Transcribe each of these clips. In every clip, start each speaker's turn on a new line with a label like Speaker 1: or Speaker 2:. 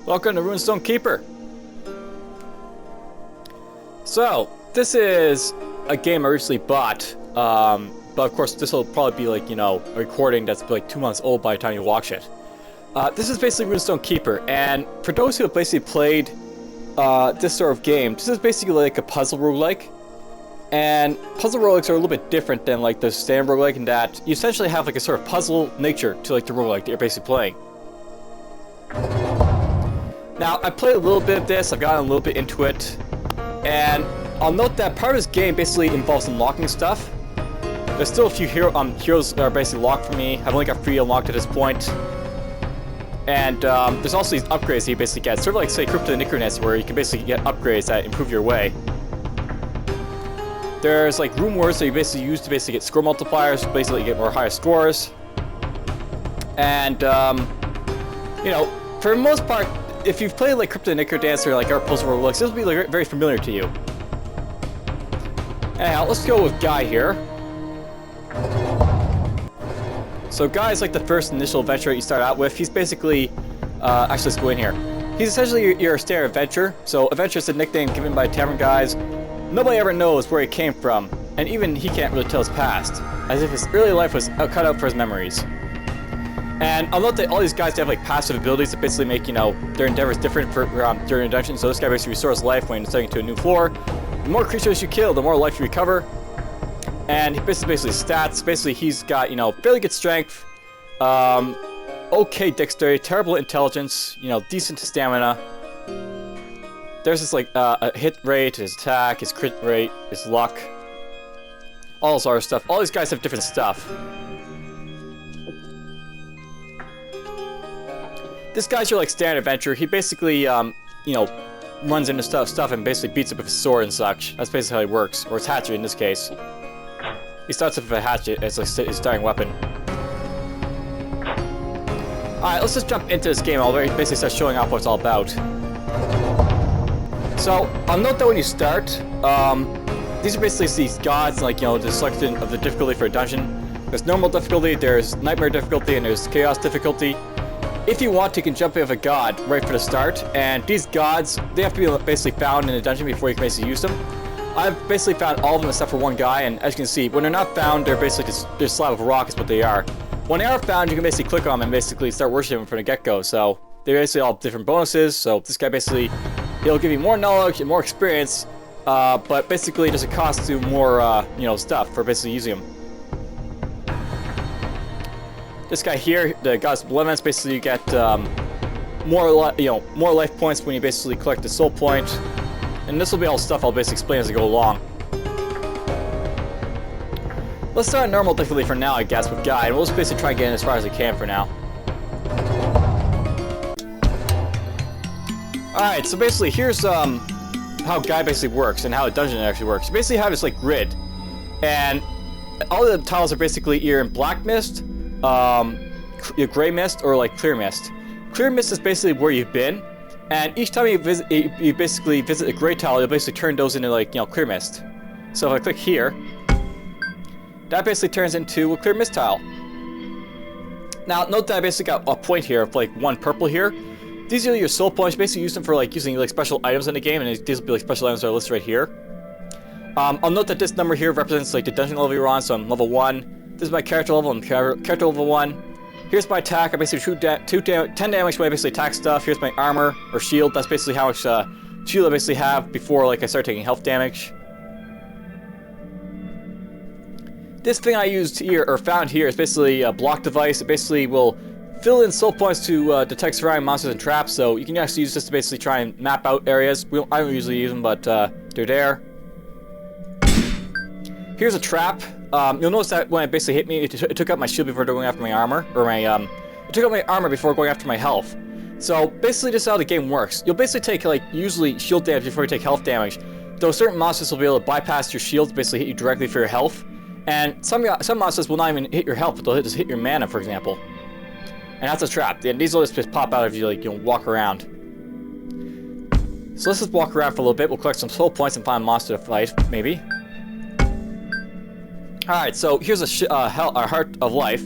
Speaker 1: Welcome to Runestone Keeper. So, this is a game I recently bought, but of course this will probably be like, a recording that's like 2 months old by the time you watch it. This is basically Runestone Keeper, and for those who have basically played this sort of game, this is basically like a puzzle roguelike. And puzzle roguelikes are a little bit different than like the standard roguelike in that you essentially have like a sort of puzzle nature to like the roguelike that you're basically playing. Now, I played a little bit of this, I've gotten a little bit into it, and I'll note that part of this game basically involves unlocking stuff. There's still a few heroes that are basically locked for me. I've only got 3 unlocked at this point. And there's also these upgrades that you basically get, sort of like, say, Crypto Necroness, where you can basically get upgrades that improve your way. There's like room words that you basically use to basically get score multipliers, basically get more higher scores. And, for the most part, if you've played like Crypto Necroness or like our puzzle roguelikes, this will be like very familiar to you. Anyhow, let's go with Guy here. So Guy is like the first initial adventurer you start out with. He's basically, actually let's go in here. He's essentially your standard adventurer. So adventure is a nickname given by tavern guys. Nobody ever knows where he came from, and even he can't really tell his past, as if his early life was cut out for his memories. And I'll note that all these guys have like passive abilities that basically make, their endeavors different for during a dungeon. So this guy basically restores life when stepping to a new floor. The more creatures you kill, the more life you recover. And basically stats. Basically, he's got, fairly good strength, okay dexterity, terrible intelligence, decent stamina. There's this like a hit rate, his attack, his crit rate, his luck, all this other stuff. All these guys have different stuff. This guy's your like standard adventurer. He basically, runs into stuff and basically beats it with his sword and such. That's basically how he works, or his hatchet in this case. He starts with a hatchet as like his starting weapon. Alright, let's just jump into this game. I'll basically start showing off what it's all about. So, I'll note that when you start, these are basically these gods, like, the selection of the difficulty for a dungeon. There's normal difficulty, there's nightmare difficulty, and there's chaos difficulty. If you want, you can jump in with a god right for the start, and these gods, they have to be basically found in a dungeon before you can basically use them. I've basically found all of them except for one guy, and as you can see, when they're not found, they're basically just a slab of rock is what they are. When they are found, you can basically click on them and basically start worshiping them from the get-go, so they basically all have different bonuses. So this guy basically, he'll give you more knowledge and more experience, but basically there's a cost to more, stuff for basically using them. This guy here, the God's Malevolence, basically you get more life points when you basically collect a soul point. And this will be all stuff I'll basically explain as I go along. Let's start normal difficulty for now, I guess, with Guy, and we'll just basically try and get in as far as we can for now. Alright, so basically here's how Guy basically works and how a dungeon actually works. You basically have this like grid, and all the tiles are basically either in black mist, gray mist, or like clear mist. Clear mist is basically where you've been, and each time you basically visit a gray tile, you'll basically turn those into like clear mist. So if I click here, that basically turns into a clear mist tile. Now note that I basically got a point here of like 1 purple here. These are your soul points. Basically use them for like using like special items in the game, and these will be like special items that are listed right here. I'll note that this number here represents like the dungeon level you're on, so I'm level 1. This is my character level, I'm character level 1. Here's my attack, I basically shoot 10 damage when I basically attack stuff. Here's my armor, or shield, that's basically how much shield I basically have before like I start taking health damage. This thing I used here, or found here, is basically a block device. It basically will fill in soul points to detect surrounding monsters and traps, so you can actually use this to basically try and map out areas. I don't usually use them, but they're there. Here's a trap. You'll notice that when it basically hit me, it took out my shield before going after my armor, or it took out my armor before going after my health. So basically this is how the game works. You'll basically take like usually shield damage before you take health damage, though certain monsters will be able to bypass your shields, basically hit you directly for your health. And some monsters will not even hit your health, but they'll just hit your mana, for example. And that's a trap. And these will just pop out if you like walk around. So let's just walk around for a little bit. We'll collect some soul points and find a monster to fight, maybe. Alright, so here's a Heart of Life.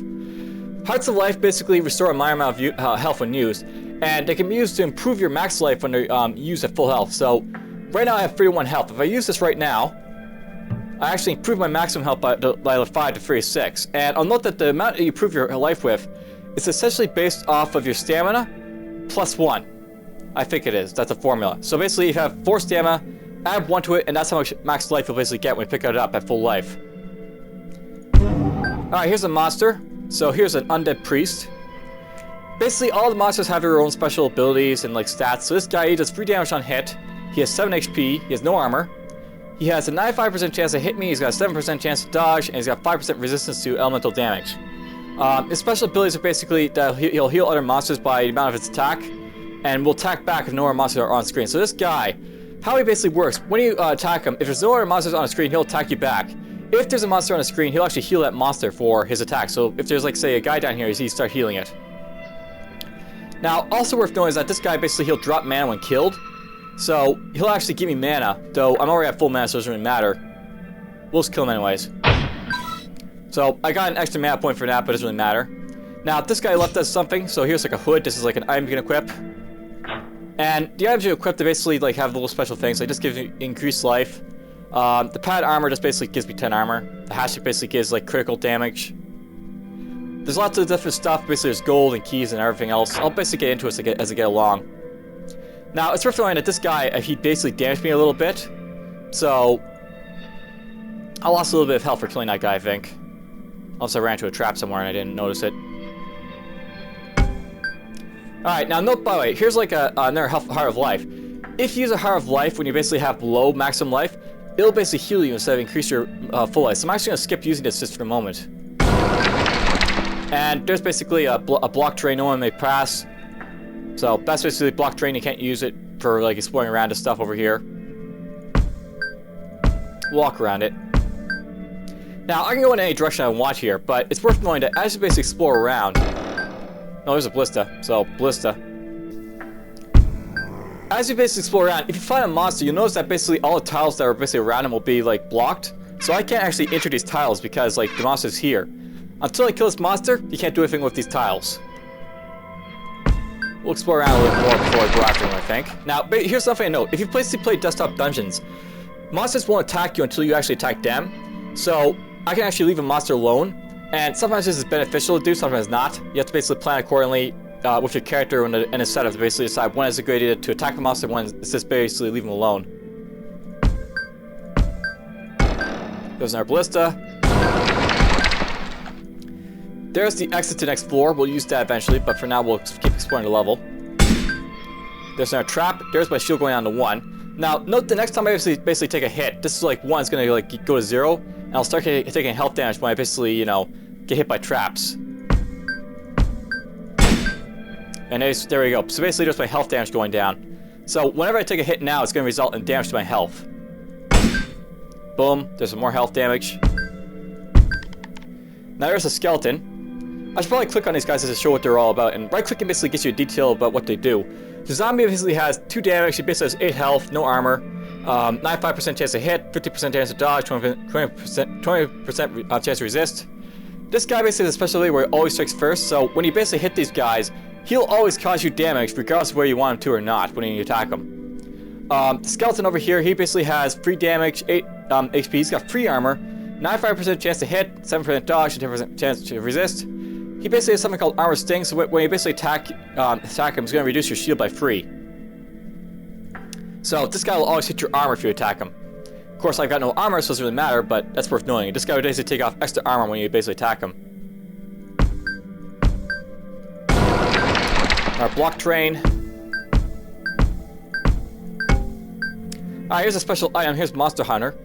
Speaker 1: Hearts of Life basically restore a minor amount of health when used, and they can be used to improve your max life when they're used at full health. So right now I have 31 health. If I use this right now, I actually improve my maximum health by 5 to 36. And I'll note that the amount that you improve your life with is essentially based off of your stamina plus 1. I think it is. That's a formula. So basically, you have 4 stamina, add 1 to it, and that's how much max life you'll basically get when you pick it up at full life. Alright, here's a monster. So here's an undead priest. Basically, all the monsters have their own special abilities and like stats. So this guy, he does 3 damage on hit. He has 7 HP. He has no armor. He has a 95% chance to hit me. He's got a 7% chance to dodge, and he's got 5% resistance to elemental damage. His special abilities are basically that he'll heal other monsters by the amount of its attack, and will attack back if no other monsters are on screen. So this guy, how he basically works, when you attack him, if there's no other monsters on the screen, he'll attack you back. If there's a monster on the screen, he'll actually heal that monster for his attack. So if there's, like, say, a guy down here, he start healing it. Now, also worth knowing is that this guy, basically, he'll drop mana when killed. So he'll actually give me mana, though I'm already at full mana, so it doesn't really matter. We'll just kill him anyways. So I got an extra mana point for that, but it doesn't really matter. Now, this guy left us something. So here's, like, a hood. This is, like, an item you can equip. And the items you equip, they basically like have little special things. Like, just gives you increased life. The pad armor just basically gives me 10 armor. The hatchet basically gives like critical damage. There's lots of different stuff. Basically, there's gold and keys and everything else. I'll basically get into it as I get along. Now, it's worth knowing that this guy, he basically damaged me a little bit. So I lost a little bit of health for killing that guy, I think. Also, I ran into a trap somewhere and I didn't notice it. Alright, now note, by the way, here's like another Heart of Life. If you use a Heart of Life when you basically have below maximum life, it'll basically heal you instead of increase your full life. So I'm actually going to skip using this just for a moment. And there's basically a block terrain no one may pass. So that's basically block terrain, you can't use it for like exploring around and stuff over here. Walk around it. Now, I can go in any direction I want here, but it's worth knowing that as you basically explore around... Oh, there's a ballista. So, ballista. As you basically explore around, if you find a monster, you'll notice that basically all the tiles that are basically around him will be, like, blocked. So I can't actually enter these tiles because, like, the monster's here. Until I kill this monster, you can't do anything with these tiles. We'll explore around a little more before I go after him, I think. Now, here's something I know. If you play desktop dungeons, monsters won't attack you until you actually attack them. So, I can actually leave a monster alone. And sometimes this is beneficial to do, sometimes not. You have to basically plan accordingly with your character and a setup to basically decide when is a good idea to attack the monster, when it's just basically leave him alone. There's another ballista. There's the exit to the next floor. We'll use that eventually, but for now we'll keep exploring the level. There's another trap. There's my shield going down to 1. Now, note the next time I basically take a hit, this is like 1 is going to like go to 0. And I'll start taking health damage when I basically, you know, get hit by traps. And there we go. So basically there's my health damage going down. So whenever I take a hit now, it's going to result in damage to my health. Boom. There's some more health damage. Now there's a skeleton. I should probably click on these guys to show what they're all about. And right-clicking basically gets you a detail about what they do. The zombie basically has 2 damage. He basically has 8 health, no armor. 95% chance to hit, 50% chance to dodge, 20% chance to resist. This guy basically has a special ability where he always strikes first, so when you basically hit these guys, he'll always cause you damage regardless of where you want him to or not when you attack him. The skeleton over here, he basically has 3 damage, 8 HP, he's got 3 armor, 95% chance to hit, 7% dodge, and 10% chance to resist. He basically has something called armor sting, so when you basically attack him, it's going to reduce your shield by 3. So this guy will always hit your armor if you attack him. Of course, I've got no armor, so it doesn't really matter, but that's worth knowing. This guy would basically take off extra armor when you basically attack him. Our block terrain. Alright, here's a special item. Here's Monster Hunter.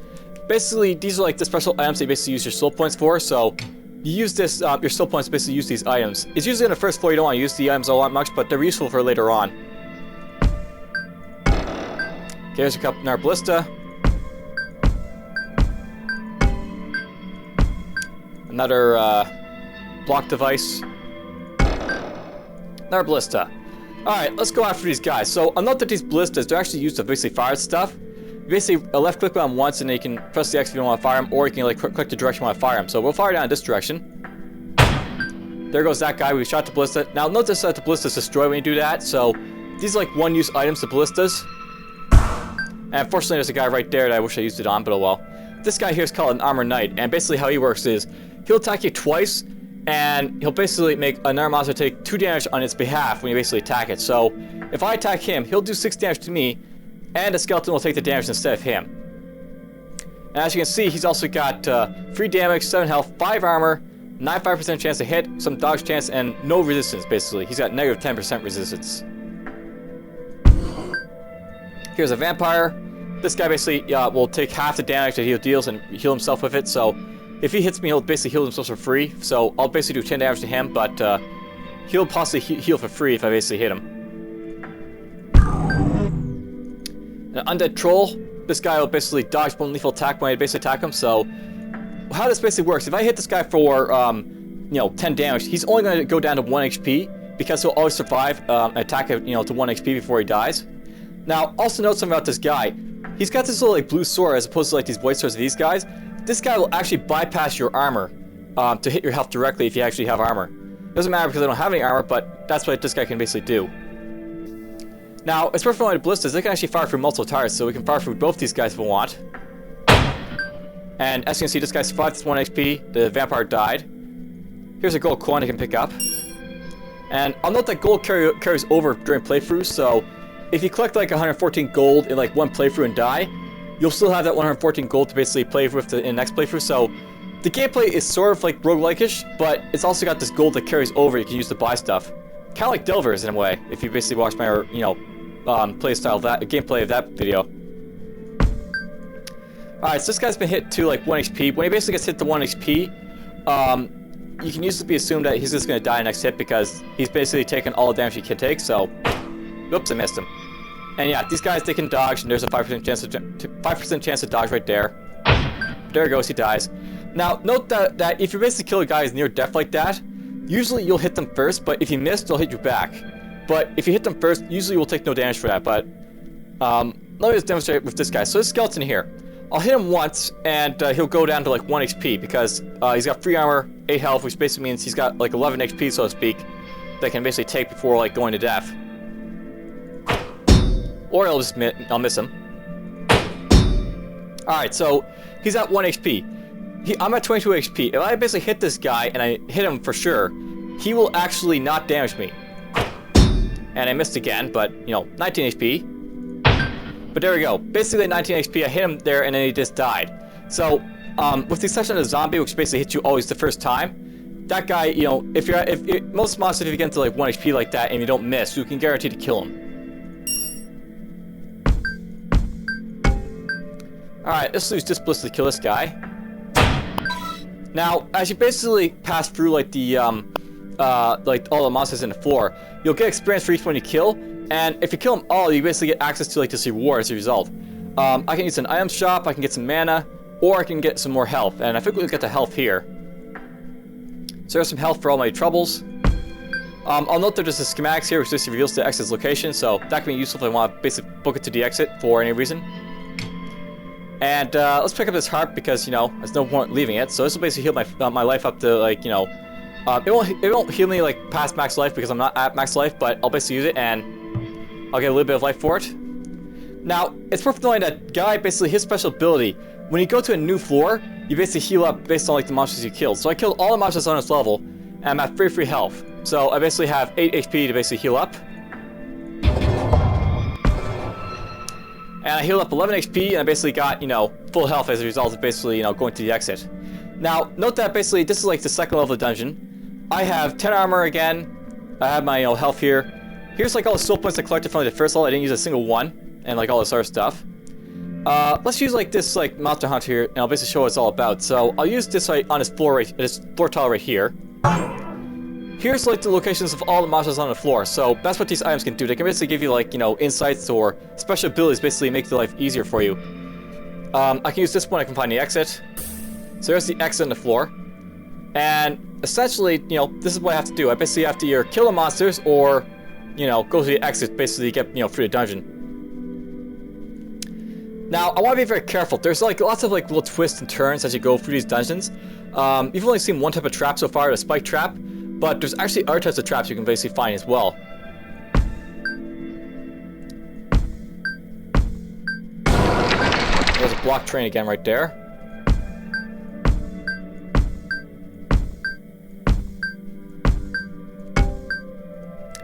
Speaker 1: Basically, these are like the special items that you basically use your soul points for, so you use this, your soul points to basically use these items. It's usually in the first floor, you don't want to use the items a lot much, but they're useful for later on. Okay, here's a couple in our ballista. Another block device. Another ballista. Alright, let's go after these guys. So, I'll note that these ballistas, they're actually used to basically fire stuff. You basically left click on them once and then you can press the X if you don't want to fire them, or you can like click the direction you want to fire them. So we'll fire down in this direction. there goes that guy. We shot the ballista. Now notice that the ballistas destroy when you do that, so these are like one-use items, the ballistas. And unfortunately there's a guy right there that I wish I used it on, but oh well. This guy here is called an Armor Knight, and basically how he works is he'll attack you twice, and he'll basically make another monster take 2 damage on its behalf when you basically attack it. So if I attack him, he'll do 6 damage to me, and the skeleton will take the damage instead of him. And as you can see, he's also got 3 damage, 7 health, 5 armor, 95% chance to hit, some dodge chance, and no resistance basically. He's got negative 10% resistance. Here's a vampire. This guy basically will take half the damage that he deals and heal himself with it, so if he hits me, he'll basically heal himself for free. So I'll basically do 10 damage to him, but he'll possibly heal for free if I basically hit him. An undead troll. This guy will basically dodge one lethal attack when I basically attack him. So how this basically works, if I hit this guy for 10 damage, he's only going to go down to 1 HP because he'll always survive an attack to 1 HP before he dies. Now also note something about this guy. He's got this little like blue sword as opposed to like these white swords of these guys. This guy will actually bypass your armor to hit your health directly if you actually have armor. Doesn't matter because I don't have any armor, but that's what this guy can basically do. Now, it's perfect only ballistas. They can actually fire through multiple targets, so we can fire through both these guys if we want. And as you can see, this guy survived with 1 HP. The vampire died. Here's a gold coin I can pick up. And I'll note that gold carries over during playthroughs, so if you collect like 114 gold in like 1 playthrough and die, you'll still have that 114 gold to basically play with in the next playthrough. So the gameplay is sort of like roguelike-ish, but it's also got this gold that carries over you can use to buy stuff. Kind of like Delvers in a way, if you basically watch my, gameplay of that video. Alright, so this guy's been hit to like 1 HP. When he basically gets hit to 1 HP, you can usually be assumed that he's just going to die next hit because he's basically taken all the damage he can take, so... Oops, I missed him. And yeah, these guys, they can dodge, and there's a 5% chance to dodge right there. There he goes, he dies. Now, note that if you basically kill a guy who's near death like that, usually you'll hit them first, but if you miss, they'll hit you back. But if you hit them first, usually you'll take no damage for that, but... let me just demonstrate with this guy. So this skeleton here, I'll hit him once, and he'll go down to like 1 HP, because he's got 3 armor, 8 health, which basically means he's got like 11 HP, so to speak, that can basically take before like going to death. Or I'll miss him. Alright, so he's at 1 HP. I'm at 22 HP. If I basically hit this guy, and I hit him for sure, he will actually not damage me. And I missed again, but, 19 HP. But there we go. Basically at 19 HP, I hit him there, and then he just died. So, with the exception of the zombie, which basically hits you always the first time, that guy, if most monsters, if you get into like 1 HP like that, and you don't miss, you can guarantee to kill him. Alright, let's use this ballista to kill this guy. Now, as you basically pass through like the like all the monsters in the floor, you'll get experience for each one you kill, and if you kill them all, you basically get access to like this reward as a result. I can use an item shop, I can get some mana, or I can get some more health, and I think we'll get the health here. So there's some health for all my troubles. I'll note that there's a schematics here which just reveals the exit's location, so that can be useful if I want to basically book it to the exit for any reason. And let's pick up this harp because, there's no point leaving it. So this will basically heal my life up to, like, it won't heal me, like, past max life because I'm not at max life, but I'll basically use it and I'll get a little bit of life for it. Now, it's worth knowing that guy, basically, his special ability, when you go to a new floor, you basically heal up based on, like, the monsters you killed. So I killed all the monsters on this level, and I'm at free health. So I basically have 8 HP to basically heal up. And I healed up 11 HP, and I basically got, full health as a result of basically, going to the exit. Now, note that basically this is like the second level of the dungeon. I have 10 armor again. I have my, health here. Here's like all the soul points I collected from the first level. I didn't use a single one, and like all this other stuff. Let's use like this like monster hunter here, and I'll basically show what it's all about. So I'll use this like on this floor tile right here. Here's like the locations of all the monsters on the floor, so that's what these items can do. They can basically give you like, insights or special abilities, basically make the life easier for you. I can use this one, I can find the exit. So there's the exit on the floor. And essentially, this is what I have to do. I basically have to either kill the monsters or, go to the exit, basically get, through the dungeon. Now, I want to be very careful. There's like lots of like little twists and turns as you go through these dungeons. You've only seen one type of trap so far, the spike trap. but there's actually other types of traps you can basically find as well. There's a block train again right there.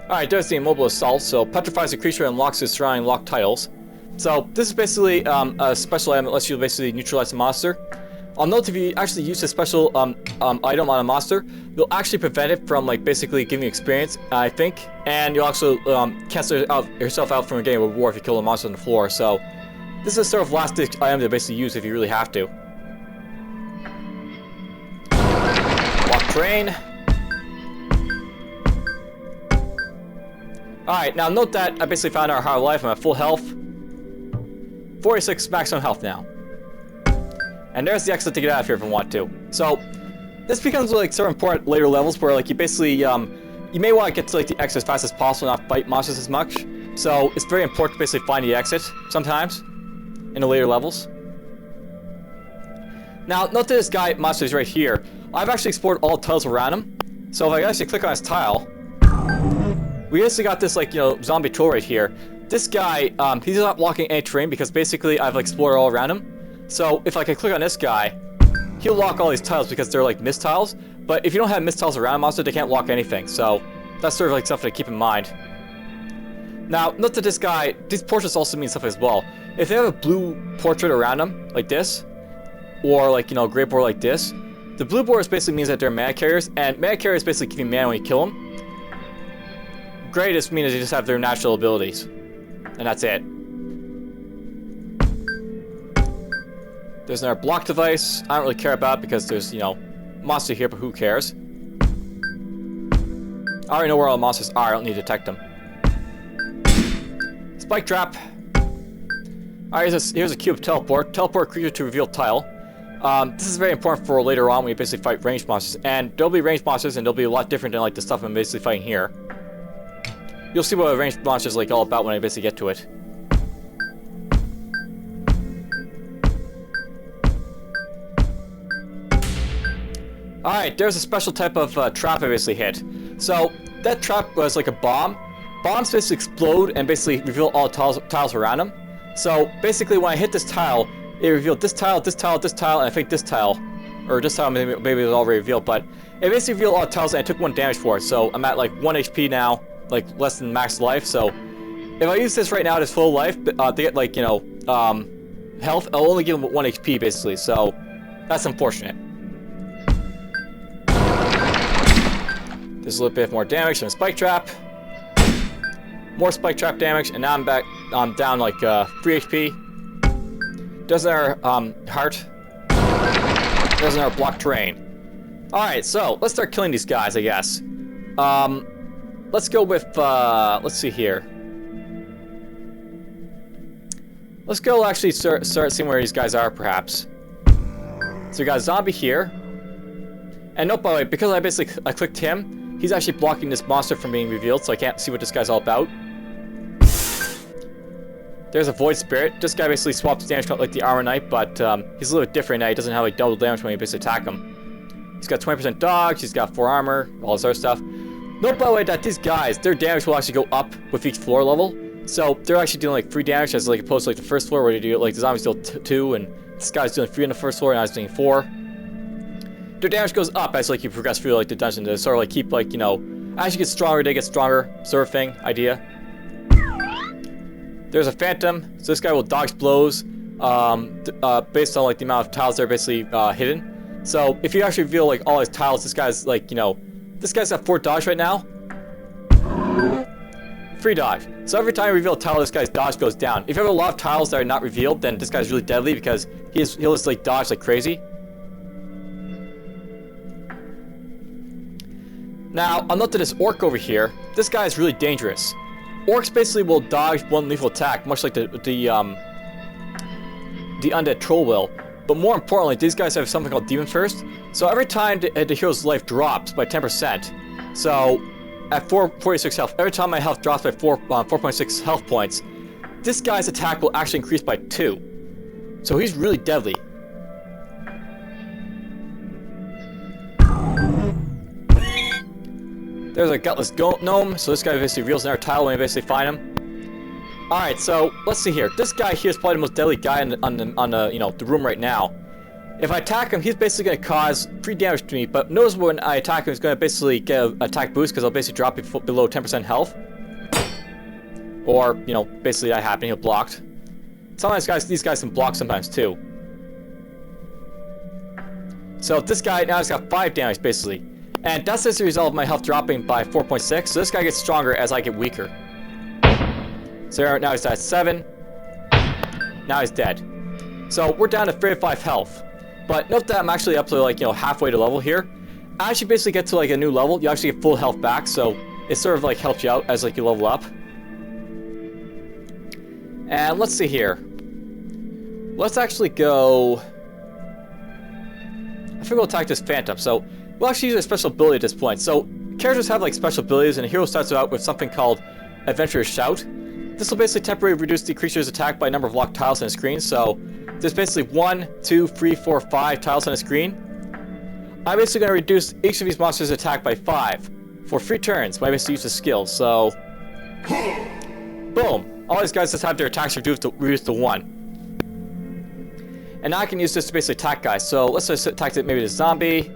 Speaker 1: Alright, there's the immobile assault, so petrifies the creature and locks its surrounding locked tiles. So this is basically a special item that lets you basically neutralize the monster. I'll note if you actually use a special item on a monster, you'll actually prevent it from like basically giving you experience, I think, and you'll also cancel yourself out from getting a reward if you kill a monster on the floor. So this is a sort of last ditch item to basically use if you really have to. Block train. Alright, now note that I basically found our higher life. I'm at full health. 46 maximum health now. And there's the exit to get out of here if you want to. So, this becomes like sort of important later levels where like you basically, you may want to get to like the exit as fast as possible and not fight monsters as much. So, it's very important to basically find the exit sometimes in the later levels. Now, note that this guy monster is right here. I've actually explored all the tiles around him. So if I actually click on his tile, we basically got this like, you know, zombie troll right here. This guy, he's not blocking any terrain because basically I've explored all around him. So if I can click on this guy, he'll lock all these tiles because they're like mist tiles. But if you don't have mist tiles around a monster, they can't lock anything. So that's sort of like something to keep in mind. Now, note that this guy, these portraits also mean stuff as well. If they have a blue portrait around them, like this, or like, you know, a gray border like this, the blue borders basically means that they're mana carriers, and mana carriers basically give you mana when you kill them. Gray just means they just have their natural abilities. And that's it. There's another block device. I don't really care about because there's, you know, monster here, but who cares? I already know where all the monsters are. I don't need to detect them. Spike trap. Alright, here's a cube teleport. Teleport creature to reveal tile. This is very important for later on when you basically fight ranged monsters. And there'll be ranged monsters and they'll be a lot different than like the stuff I'm basically fighting here. You'll see what a ranged monster is like all about when I basically get to it. Alright, there's a special type of trap I basically hit. So, that trap was like a bomb. Bombs basically explode and basically reveal all the tiles around them. So, basically when I hit this tile, it revealed this tile, this tile, this tile, and I think this tile. Or this tile maybe it was already revealed, but it basically revealed all the tiles and I took 1 damage for it. So, I'm at like 1 HP now. Like less than max life, so if I use this right now at its full life, to get like, you know, health, I'll only give him 1 HP basically, so that's unfortunate. There's a little bit more damage from a spike trap. More spike trap damage, and now I'm down like 3 HP. Does our heart. Does our block terrain. Alright, so let's start killing these guys, I guess. Let's go with, let's see here. Let's go actually start seeing where these guys are, perhaps. So we got a zombie here. And note, by the way, because I clicked him, he's actually blocking this monster from being revealed, so I can't see what this guy's all about. There's a void spirit. This guy basically swaps damage like the armor knight, but he's a little bit different now. He doesn't have like double damage when you basically attack him. He's got 20% dodge, he's got 4 armor, all this other stuff. Note, by the way, that these guys, their damage will actually go up with each floor level. So they're actually doing like 3 damage as like opposed to like the first floor where they do like the zombies deal 2, and this guy's doing 3 on the first floor and I was doing 4. Their damage goes up as like you progress through like the dungeon to sort of like keep like, you know, as you get stronger, they get stronger, sort of thing, idea. There's a phantom, so this guy will dodge blows based on like the amount of tiles they're basically hidden. So if you actually reveal like all his tiles, this guy's like, you know, this guy's got 4 dodge right now. 3 dodge. So every time you reveal a tile, this guy's dodge goes down. If you have a lot of tiles that are not revealed, then this guy's really deadly because he'll just like dodge like crazy. Now, I'll note that this orc over here, this guy is really dangerous. Orcs basically will dodge 1 lethal attack, much like the undead troll will. But more importantly, these guys have something called Demon First. So every time the hero's life drops by 10%, so at 46 health, every time my health drops by 4.6 health points, this guy's attack will actually increase by 2. So he's really deadly. There's a gutless gnome, so this guy basically reveals another tile when we basically find him. Alright, so let's see here. This guy here is probably the most deadly guy on the you know, the room right now. If I attack him, he's basically going to cause 3 damage to me, but notice when I attack him, he's going to basically get an attack boost because I'll basically drop it below 10% health. Or, you know, basically that happened, he'll blocked. Sometimes these guys can block sometimes too. So this guy now has got 5 damage basically. And that's as a result of my health dropping by 4.6, so this guy gets stronger as I get weaker. So now he's at 7. Now he's dead. So we're down to 35 health. But note that I'm actually up to like, you know, halfway to level here. As you basically get to like a new level, you actually get full health back, so it sort of like helps you out as like you level up. And let's see here. Let's actually go... I think we'll attack this phantom, so we'll actually use a special ability at this point. So characters have like special abilities, and a hero starts out with something called Adventurer's Shout. This will basically temporarily reduce the creature's attack by a number of locked tiles on the screen, so there's basically 1, 2, 3, 4, 5 tiles on the screen. I'm basically going to reduce each of these monsters' attack by 5 for 3 turns when I basically use the skill, so... Boom! All these guys just have their attacks reduced to 1. And now I can use this to basically attack guys, so let's just attack maybe the zombie.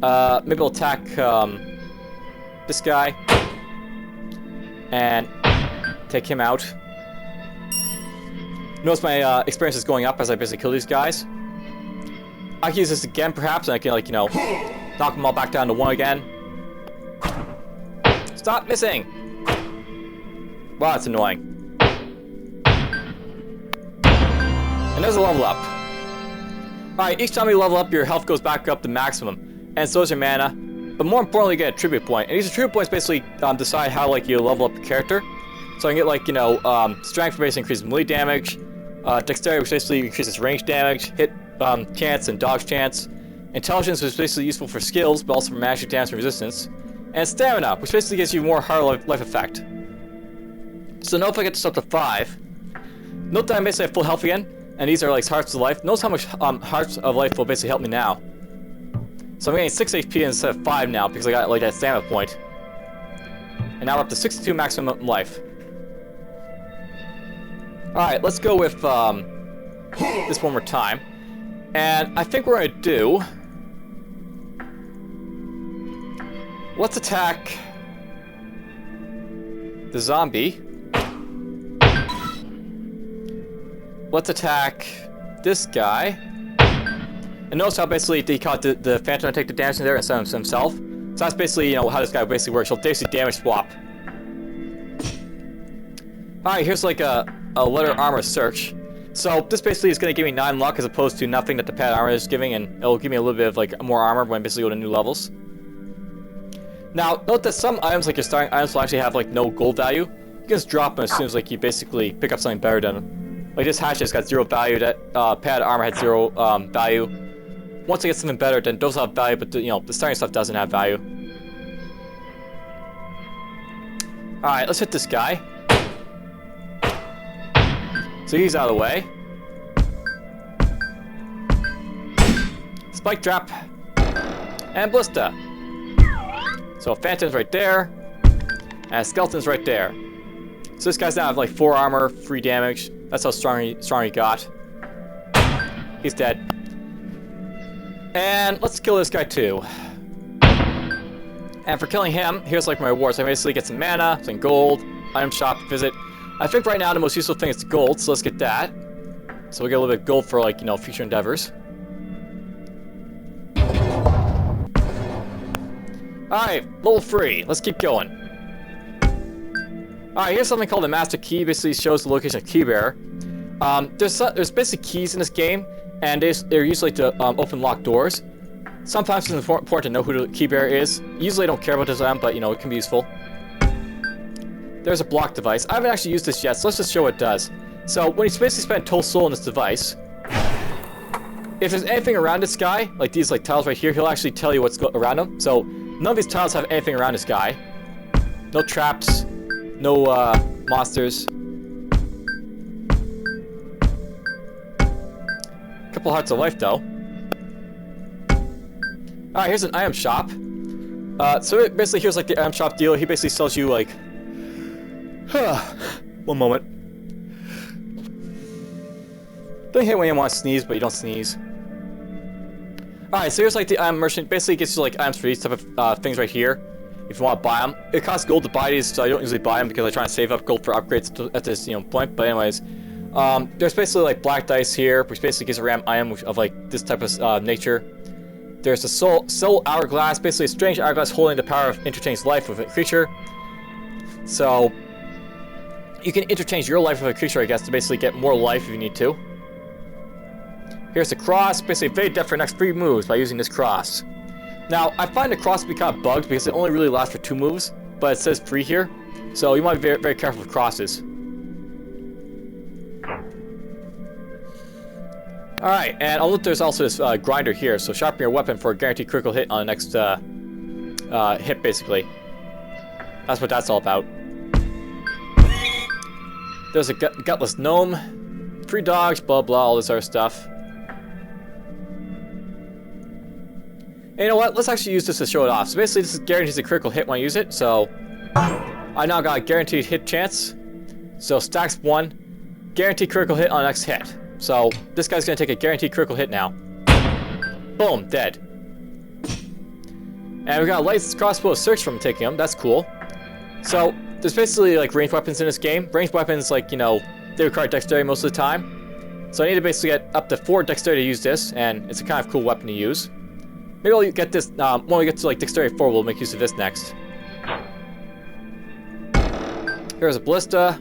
Speaker 1: Maybe we'll attack this guy. And take him out. Notice my experience is going up as I basically kill these guys. I can use this again perhaps, and I can, like, you know, knock them all back down to 1 again. Stop missing! Wow, that's annoying. And there's a level up. Alright, each time you level up, your health goes back up to maximum. And so does your mana. But more importantly, you get a tribute point. And these attribute points basically decide how, like, you level up your character. So I can get, like, you know, strength basically increases melee damage. Dexterity, which basically increases range damage. Hit chance and dodge chance. Intelligence, which is basically useful for skills, but also for magic damage and resistance. And stamina, which basically gives you more higher life effect. So now if I get this up to 5, note that I'm basically at full health again, and these are like hearts of life. Notice how much hearts of life will basically help me now. So I'm getting 6 HP instead of 5 now because I got like that stamina point. And now we're up to 62 maximum life. Alright, let's go with this one more time. And I think we're going to do... Let's attack the zombie. Let's attack this guy. And notice how basically he caught the phantom to take the damage in there instead of himself. So that's basically, you know, how this guy basically works. He'll basically damage swap. Alright, here's like a letter armor search. So this basically is going to give me 9 luck as opposed to nothing that the pad armor is giving, and it'll give me a little bit of like more armor when I basically go to new levels. Now, note that some items, like your starting items, will actually have like no gold value. You can just drop them as soon as like you basically pick up something better than them. Like this hatchet's got 0 value, that pad armor had 0 value. Once I get something better, then those have value, but the, you know, the starting stuff doesn't have value. Alright, let's hit this guy. So he's out of the way. Spike trap. And ballista. So Phantom's right there. And Skeleton's right there. So this guy's now have like 4 armor, 3 damage. That's how strong he got. He's dead. And let's kill this guy too. And for killing him, here's like my rewards. I basically get some mana, some gold, item shop, visit. I think right now the most useful thing is the gold, so let's get that. So we get a little bit of gold for, like, you know, future endeavors. Alright, level 3. Let's keep going. Alright, here's something called the Master Key. Basically shows the location of Key Bearer. There's basically keys in this game, and they're usually to open locked doors. Sometimes it's important to know who the Key Bearer is. Usually I don't care about this item, but, you know, it can be useful. There's a block device. I haven't actually used this yet, so let's just show what it does. So, when you basically spend total soul in this device, if there's anything around this guy, like these like tiles right here, he'll actually tell you what's around him. So, none of these tiles have anything around this guy. No traps, no monsters. Couple hearts of life though. Alright, here's an item shop. So basically, here's like the item shop deal. He basically sells you like. One moment. Don't hate when you want to sneeze, but you don't sneeze. Alright, so here's like the item merchant. Basically, gets you like items for these type of things right here. If you want to buy them, it costs gold to buy these, so I don't usually buy them because I try to save up gold for upgrades at this point. But anyways, there's basically like black dice here, which basically gives a random item of like this type of nature. There's the soul hourglass, basically a strange hourglass holding the power of interchange life with a creature. So you can interchange your life with a creature, I guess, to basically get more life if you need to. Here's the cross, basically evade death for the next 3 moves by using this cross. Now, I find the cross to be kind of bugged because it only really lasts for 2 moves, but it says 3 here, so you want to be very, very careful with crosses. Alright, and I'll look, there's also this grinder here, so sharpen your weapon for a guaranteed critical hit on the next hit, basically. That's what that's all about. There's a gutless gnome, 3 dogs, blah blah, all this other stuff. And you know what? Let's actually use this to show it off. So basically, this guarantees a critical hit when I use it. So I now got a guaranteed hit chance. So stacks 1, guaranteed critical hit on the next hit. So this guy's gonna take a guaranteed critical hit now. Boom, dead. And we got a light crossbow search from taking him. That's cool. So there's basically like ranged weapons in this game. Ranged weapons, like, you know, they require dexterity most of the time. So I need to basically get up to 4 dexterity to use this, and it's a kind of cool weapon to use. Maybe I'll get this, when we get to like Dexterity 4, we'll make use of this next. Here's a ballista.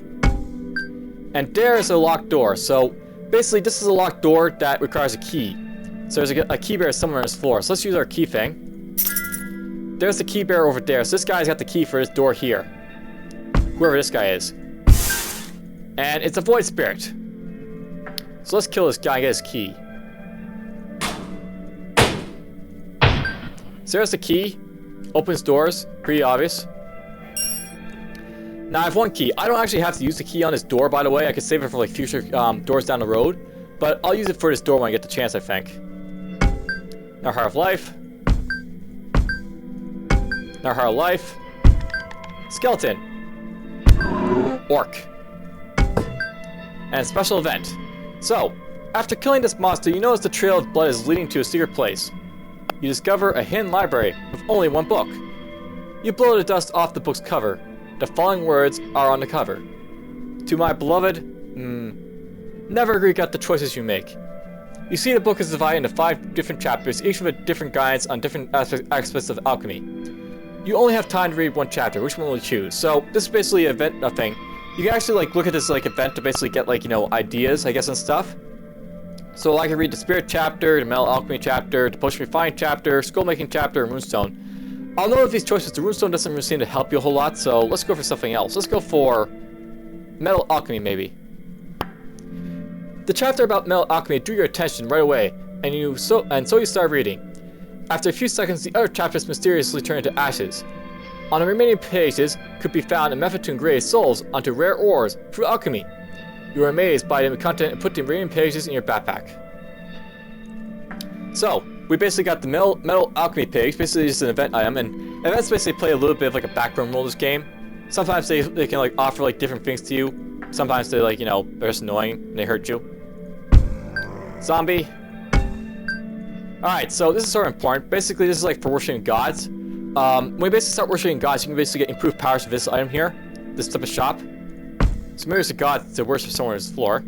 Speaker 1: And there's a locked door. So, basically, this is a locked door that requires a key. So there's a key bearer somewhere on this floor. So let's use our key thing. There's the key bearer over there. So this guy's got the key for this door here. Whoever this guy is. And it's a void spirit. So let's kill this guy and get his key. So there's the key, opens doors, pretty obvious. Now I have 1 key. I don't actually have to use the key on this door, by the way. I could save it for like future doors down the road, but I'll use it for this door when I get the chance, I think. Now Heart of Life. Now Heart of Life. Skeleton. Orc. And special event. So, after killing this monster, you notice the trail of blood is leading to a secret place. You discover a hidden library with only 1 book. You blow the dust off the book's cover. The following words are on the cover. To my beloved, never regret the choices you make. You see the book is divided into 5 different chapters, each with a different guidance on different aspects of alchemy. You only have time to read 1 chapter. Which one will you choose? So this is basically an event thing. You can actually like look at this like event to basically get like, you know, ideas, I guess, and stuff. So I can read the Spirit chapter, the Metal Alchemy chapter, the Potion Refined chapter, Skull Making chapter, and Runestone. I'll know of these choices. The Runestone doesn't really seem to help you a whole lot, so let's go for something else. Let's go for Metal Alchemy, maybe. The chapter about Metal Alchemy drew your attention right away, and so you start reading. After a few seconds, the other chapters mysteriously turn into ashes. On the remaining pages could be found a method to engrave souls onto rare ores through alchemy. You are amazed by the content and put the remaining pages in your backpack. So, we basically got the metal alchemy page, basically just an event item, and events basically play a little bit of like a background role in this game. Sometimes they can like offer like different things to you. Sometimes they like, you know, they're just annoying and they hurt you. Zombie. Alright, so this is sort of important. Basically, this is like for worshiping gods. When you basically start worshiping gods, you can basically get improved powers with this item here. This type of shop. So maybe there's a god to worship somewhere on this floor.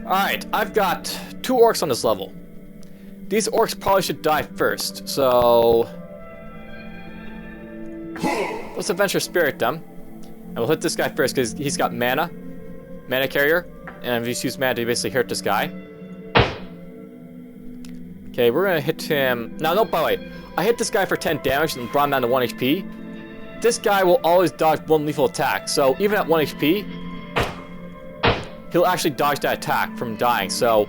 Speaker 1: Alright, I've got 2 orcs on this level. These orcs probably should die first, so let's adventure spirit them. And we'll hit this guy first because he's got mana carrier, and if you use mana to basically hurt this guy. Okay, we're gonna hit him. Now, no, by the way, I hit this guy for 10 damage and brought him down to 1 HP. This guy will always dodge 1 lethal attack, so even at 1 HP, he'll actually dodge that attack from dying. So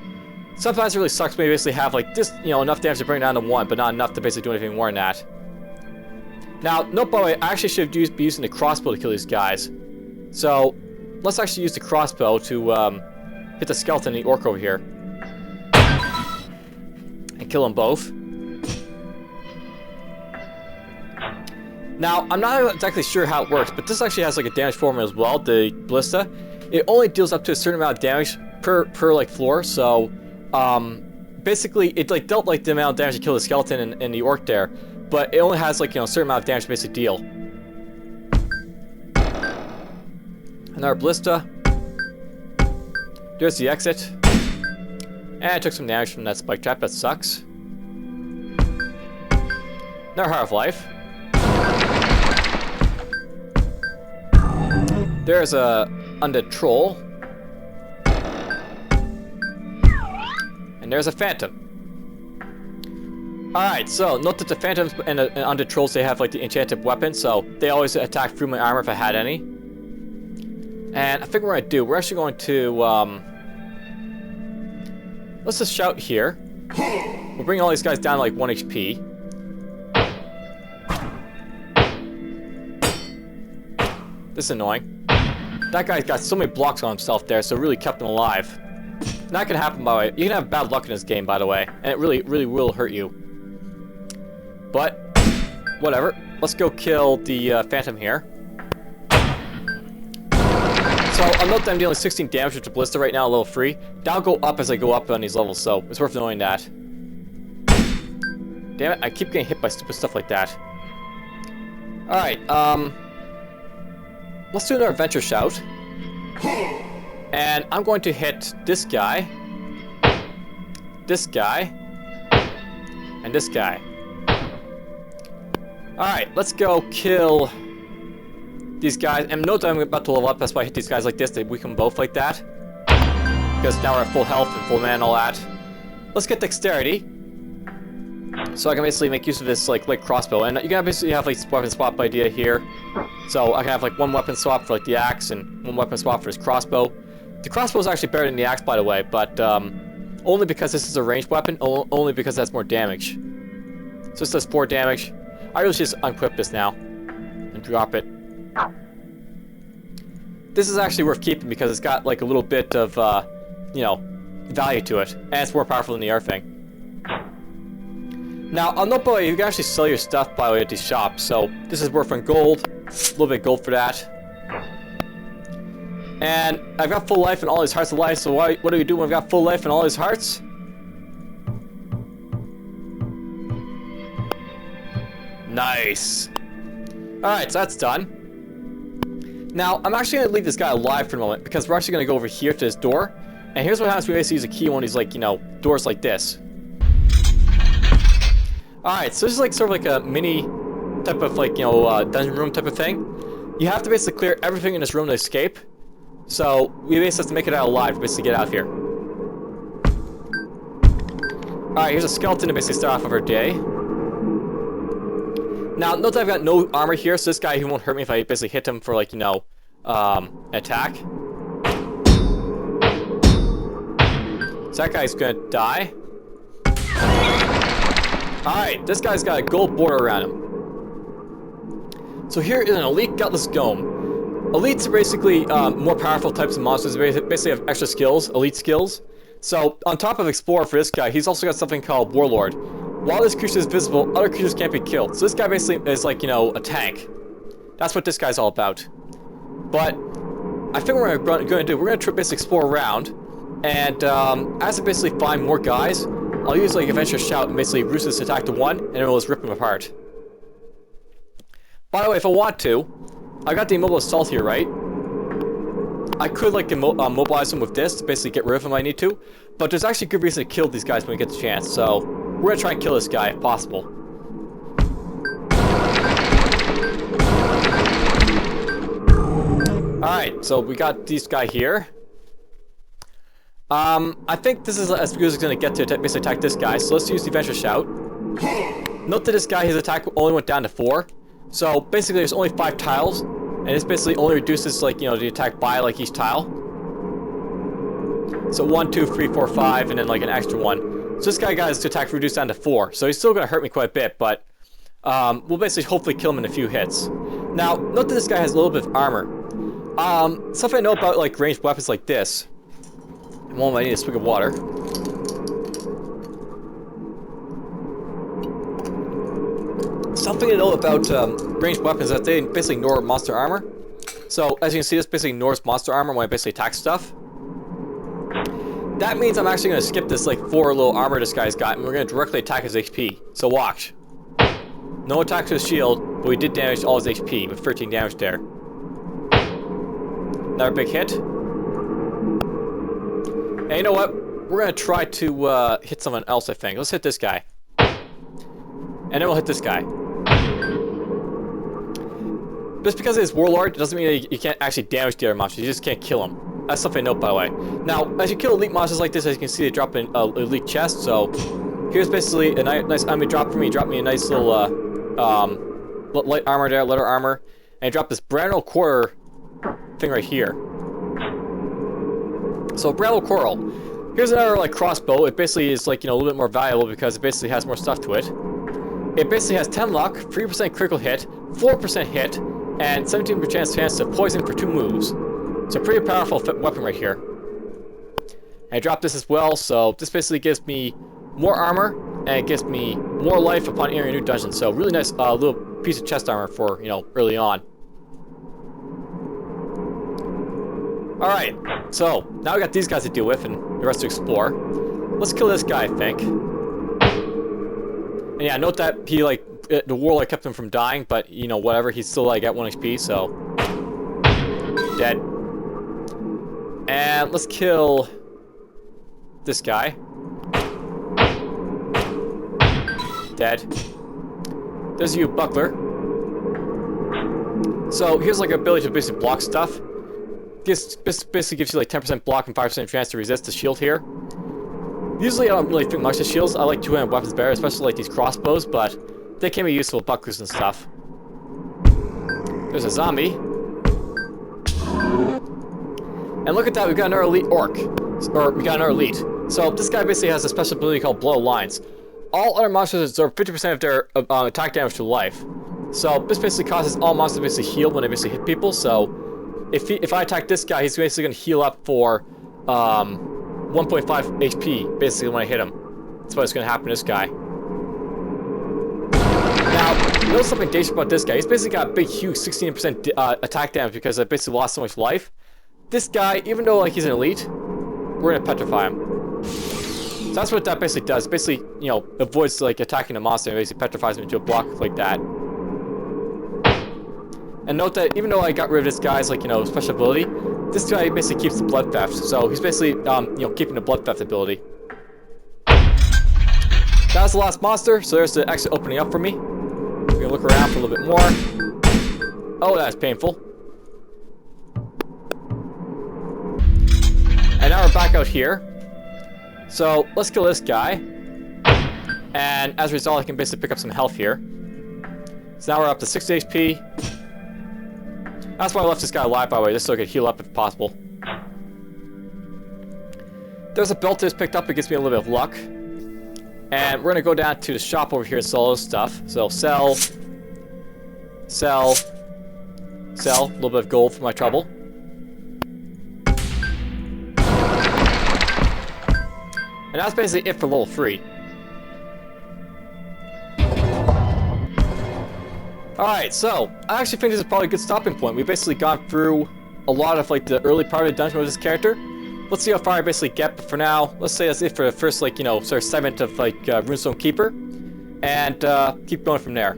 Speaker 1: sometimes it really sucks when you basically have like this, you know, enough damage to bring it down to 1, but not enough to basically do anything more than that. Now, note by the way, I actually should be using the crossbow to kill these guys. So let's actually use the crossbow to hit the skeleton and the orc over here. And kill them both. Now, I'm not exactly sure how it works, but this actually has like a damage formula as well, the Ballista. It only deals up to a certain amount of damage per like floor, so basically it like dealt like the amount of damage to kill the skeleton and the orc there, but it only has like, you know, a certain amount of damage to basically deal. Another Ballista. There's the exit. And I took some damage from that spike trap, that sucks. Another Heart of Life. There's a undead troll. And there's a phantom. Alright, so note that the phantoms and undead trolls, they have like the enchanted weapon, so they always attack through my armor if I had any. And I think what we're going to do, we're actually going to, let's just shout here. We'll bring all these guys down to like 1 HP. This is annoying. That guy's got so many blocks on himself there, so it really kept him alive. Not gonna happen, by the way. You can have bad luck in this game, by the way, and it really will hurt you. But, whatever. Let's go kill the phantom here. So, I'll note that I'm dealing 16 damage with the Ballista right now, a little free. That'll go up as I go up on these levels, so it's worth knowing that. Damn it, I keep getting hit by stupid stuff like that. Alright, let's do another adventure shout. And I'm going to hit this guy, and this guy. Alright, let's go kill these guys. And note that I'm about to level up, that's why I hit these guys like this, they weaken them both like that. Because now we're at full health and full mana and all that. Let's get dexterity. So I can basically make use of this like crossbow. And you can basically have like weapon swap idea here. So I can have like 1 weapon swap for like the axe and 1 weapon swap for his crossbow. The crossbow is actually better than the axe, by the way, but only because this is a ranged weapon, only because that's more damage. So this does 4 damage. I really just unequip this now and drop it. This is actually worth keeping because it's got like a little bit of, you know, value to it, and it's more powerful than the other thing. Now, I'll note, by the way, you can actually sell your stuff, by the way, at these shops, so this is worth 1 gold, a little bit of gold for that. And I've got full life and all these hearts of life, so what do we do when I've got full life and all these hearts? Nice. Alright, so that's done. Now, I'm actually going to leave this guy alive for a moment, because we're actually going to go over here to this door. And here's what happens when we basically use a key on these, like, you know, doors like this. Alright, so this is like sort of like a mini type of, like, you know, dungeon room type of thing. You have to basically clear everything in this room to escape. So, we basically have to make it out alive to basically get out of here. Alright, here's a skeleton to basically start off of our day. Now, note that I've got no armor here, so this guy, he won't hurt me if I basically hit him for, like, you know, attack. So that guy's gonna die. Alright, this guy's got a gold border around him. So here is an elite gutless gome. Elites are basically more powerful types of monsters. They basically have extra skills, elite skills. So on top of Explorer for this guy, he's also got something called Warlord. While this creature is visible, other creatures can't be killed. So this guy basically is like, you know, a tank. That's what this guy's all about. But I think what we're going to do, we're going to basically explore around. And as I basically find more guys, I'll use like Adventure Shout and basically roost this attack to 1, and it will just rip him apart. By the way, if I want to, I got the immobile assault here, right? I could like mobilize him with this to basically get rid of him if I need to, but there's actually good reason to kill these guys when we get the chance, so we're gonna try and kill this guy if possible. Alright, so we got this guy here. I think this is as good as it's gonna get to basically attack this guy, so let's use the Adventure Shout. Note that this guy, his attack only went down to 4. So basically there's only 5 tiles, and this basically only reduces, like, you know, the attack by like each tile. So 1, 2, 3, 4, 5, and then like an extra 1. So this guy got his attack reduced down to 4, so he's still gonna hurt me quite a bit, but we'll basically hopefully kill him in a few hits. Now, note that this guy has a little bit of armor. Something I know about like ranged weapons like this. Well, I need a swig of water. Something something to know about ranged weapons is that they basically ignore monster armor. So, as you can see, this basically ignores monster armor when I basically attack stuff. That means I'm actually going to skip this, like, 4 little armor this guy's got, and we're going to directly attack his HP. So watch. No attack to his shield, but we did damage all his HP with 13 damage there. Another big hit. And you know what? We're going to try to hit someone else, I think. Let's hit this guy. And then we'll hit this guy. Just because it's Warlord, it doesn't mean you can't actually damage the other monsters. You just can't kill them. That's something to note, by the way. Now, as you kill elite monsters like this, as you can see, they drop an elite chest. So, here's basically a nice enemy drop for me. Drop me a nice little light armor there, letter armor. And drop this Brandle Quarter thing right here. So, Brandle Coral. Here's another, like, crossbow. It basically is, like, you know, a little bit more valuable because it basically has more stuff to it. It basically has 10 luck, 3% critical hit, 4% hit, and 17% chance to poison for 2 moves. It's a pretty powerful weapon right here. And I dropped this as well, so this basically gives me more armor, and it gives me more life upon entering a new dungeon. So really nice little piece of chest armor for, you know, early on. Alright, so now we got these guys to deal with and the rest to explore. Let's kill this guy, I think. And yeah, note that he, like, the Warlord kept him from dying, but, you know, whatever, he's still, like, at 1 HP, so... Dead. And let's kill this guy. Dead. There's you, Buckler. So here's like an ability to basically block stuff. This basically gives you like 10% block and 5% chance to resist the shield here. Usually I don't really think much of shields. I like two-handed weapons better, especially like these crossbows, but they can be useful with bucklers and stuff. There's a zombie. And look at that, we've got another elite orc. Or, we got another elite. So, this guy basically has a special ability called Blow Lines. All other monsters absorb 50% of their attack damage to life. So, this basically causes all monsters to basically heal when they basically hit people. So, if I attack this guy, he's basically going to heal up for 1.5 HP, basically, when I hit him. That's what's going to happen to this guy. Now, notice something dangerous about this guy. He's basically got a big, huge 16% attack damage because I basically lost so much life. This guy, even though like he's an elite, we're gonna petrify him. So that's what that basically does. Basically, you know, avoids like attacking the monster and basically petrifies him into a block like that. And note that even though I got rid of this guy's like, you know, special ability, this guy basically keeps the blood theft. So he's basically you know, keeping the blood theft ability. That was the last monster, so there's the exit opening up for me. We're gonna look around for a little bit more. Oh, that's painful. And now we're back out here. So let's kill this guy. And as a result, I can basically pick up some health here. So now we're up to 60 HP. That's why I left this guy alive, by the way, just so I could heal up if possible. There's a belt that's picked up, it gives me a little bit of luck. And we're gonna go down to the shop over here and sell those stuff. So sell, sell, sell, a little bit of gold for my trouble. And that's basically it for level 3. Alright, so, I actually think this is probably a good stopping point. We've basically gone through a lot of, like, the early part of the dungeon with this character. Let's see how far I basically get, but for now, let's say that's it for the first, like, you know, sort of segment of, like, Runestone Keeper. And, keep going from there.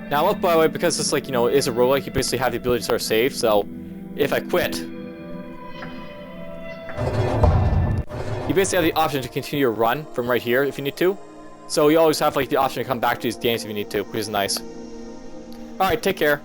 Speaker 1: Now, look, by the way, because this, like, you know, is a roguelike, you basically have the ability to sort of save, so, if I quit... You basically have the option to continue your run from right here if you need to. So you always have like the option to come back to these games if you need to, which is nice. Alright, take care.